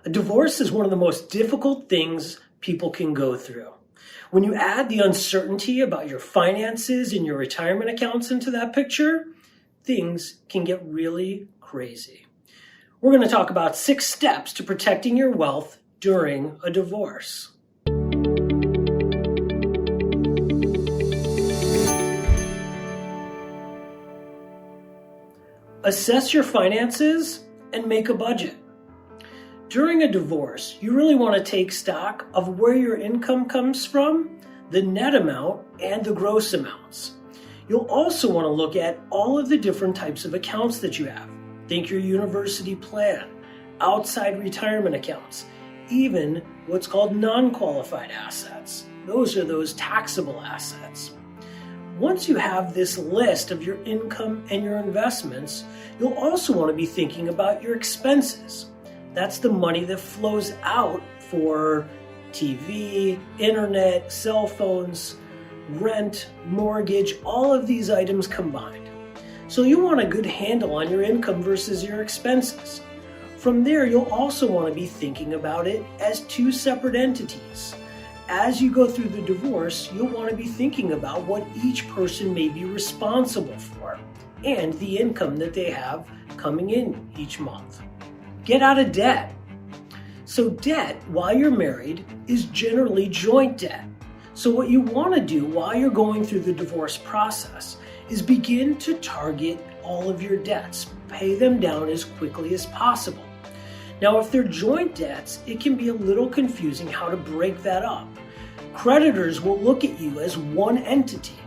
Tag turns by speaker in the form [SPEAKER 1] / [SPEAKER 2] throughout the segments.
[SPEAKER 1] A divorce is one of the most difficult things people can go through. When you add the uncertainty about your finances and your retirement accounts into that picture, things can get really crazy. We're going to talk about 6 steps to protecting your wealth during a divorce. Assess your finances and make a budget. During a divorce, you really want to take stock of where your income comes from, the net amount, and the gross amounts. You'll also want to look at all of the different types of accounts that you have. Think your university plan, outside retirement accounts, even what's called non-qualified assets. Those are those taxable assets. Once you have this list of your income and your investments, you'll also want to be thinking about your expenses. That's the money that flows out for TV, internet, cell phones, rent, mortgage, all of these items combined. So you want a good handle on your income versus your expenses. From there, you'll also want to be thinking about it as 2 separate entities. As you go through the divorce, you'll want to be thinking about what each person may be responsible for and the income that they have coming in each month. Get out of debt. So debt, while you're married, is generally joint debt. So what you want to do while you're going through the divorce process is begin to target all of your debts. Pay them down as quickly as possible. Now, if they're joint debts, it can be a little confusing how to break that up. Creditors will look at you as one entity,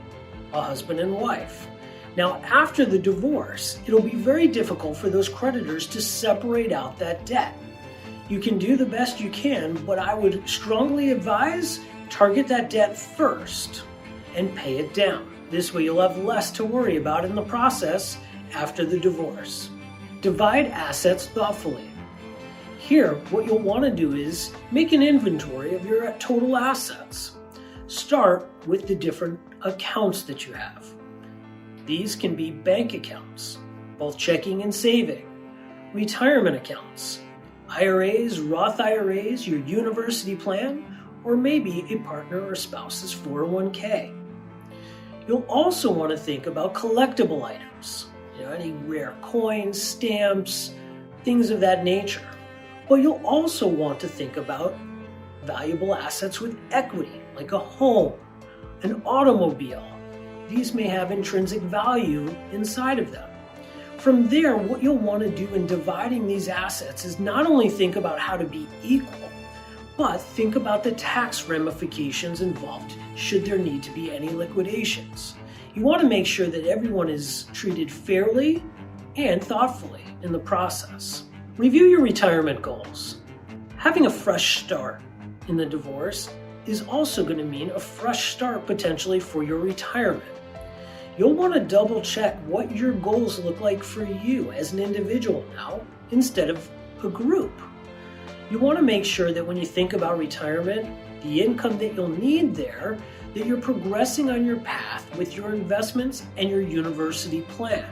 [SPEAKER 1] a husband and wife. Now, after the divorce, it'll be very difficult for those creditors to separate out that debt. You can do the best you can, but I would strongly advise target that debt first and pay it down. This way you'll have less to worry about in the process after the divorce. Divide assets thoughtfully. Here, what you'll want to do is make an inventory of your total assets. Start with the different accounts that you have. These can be bank accounts, both checking and saving, retirement accounts, IRAs, Roth IRAs, your university plan, or maybe a partner or spouse's 401k. You'll also want to think about collectible items, any rare coins, stamps, things of that nature. But you'll also want to think about valuable assets with equity, like a home, an automobile. These may have intrinsic value inside of them. From there, what you'll want to do in dividing these assets is not only think about how to be equal, but think about the tax ramifications involved should there need to be any liquidations. You want to make sure that everyone is treated fairly and thoughtfully in the process. Review your retirement goals. Having a fresh start in the divorce is also going to mean a fresh start potentially for your retirement. You'll want to double check what your goals look like for you as an individual now instead of a group. You want to make sure that when you think about retirement, the income that you'll need there, that you're progressing on your path with your investments and your university plan.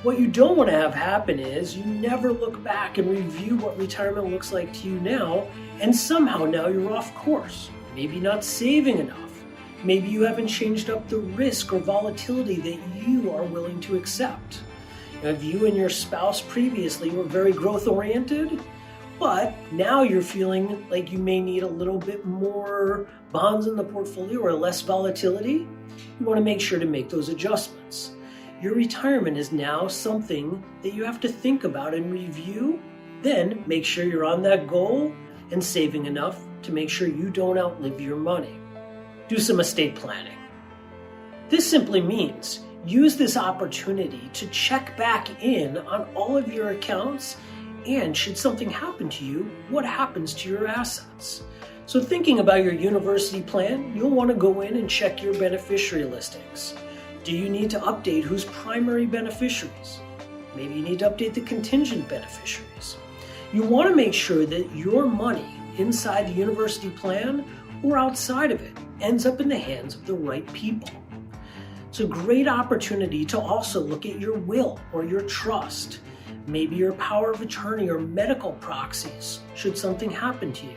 [SPEAKER 1] What you don't want to have happen is you never look back and review what retirement looks like to you now, and somehow now you're off course. Maybe not saving enough. Maybe you haven't changed up the risk or volatility that you are willing to accept. If you and your spouse previously were very growth oriented, but now you're feeling like you may need a little bit more bonds in the portfolio or less volatility, you want to make sure to make those adjustments. Your retirement is now something that you have to think about and review. Then make sure you're on that goal and saving enough to make sure you don't outlive your money. Do some estate planning. This simply means use this opportunity to check back in on all of your accounts, and should something happen to you, what happens to your assets? So thinking about your university plan, you'll want to go in and check your beneficiary listings. Do you need to update who's primary beneficiaries? Maybe you need to update the contingent beneficiaries. You want to make sure that your money inside the university plan or outside of it ends up in the hands of the right people. It's a great opportunity to also look at your will or your trust. maybe your power of attorney or medical proxies should something happen to you.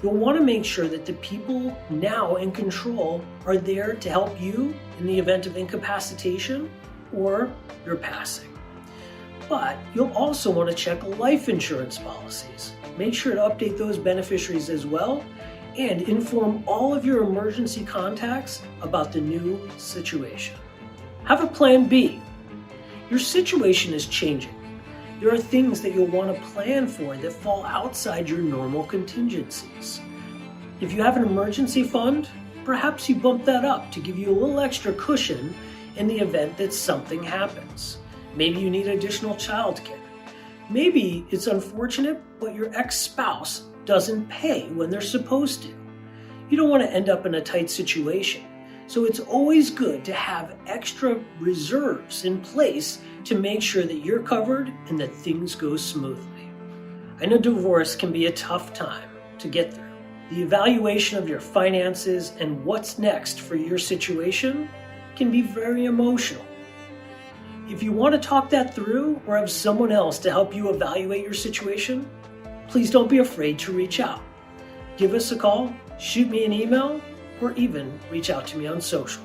[SPEAKER 1] You'll want to make sure that the people now in control are there to help you in the event of incapacitation or your passing. But you'll also want to check life insurance policies. Make sure to update those beneficiaries as well and inform all of your emergency contacts about the new situation. Have a plan B. Your situation is changing. There are things that you'll want to plan for that fall outside your normal contingencies. If you have an emergency fund, perhaps you bump that up to give you a little extra cushion in the event that something happens. Maybe you need additional childcare. Maybe it's unfortunate, but your ex-spouse doesn't pay when they're supposed to. You don't want to end up in a tight situation. So it's always good to have extra reserves in place to make sure that you're covered and that things go smoothly. I know divorce can be a tough time to get through. The evaluation of your finances and what's next for your situation can be very emotional. If you want to talk that through or have someone else to help you evaluate your situation, please don't be afraid to reach out. Give us a call, shoot me an email, or even reach out to me on social.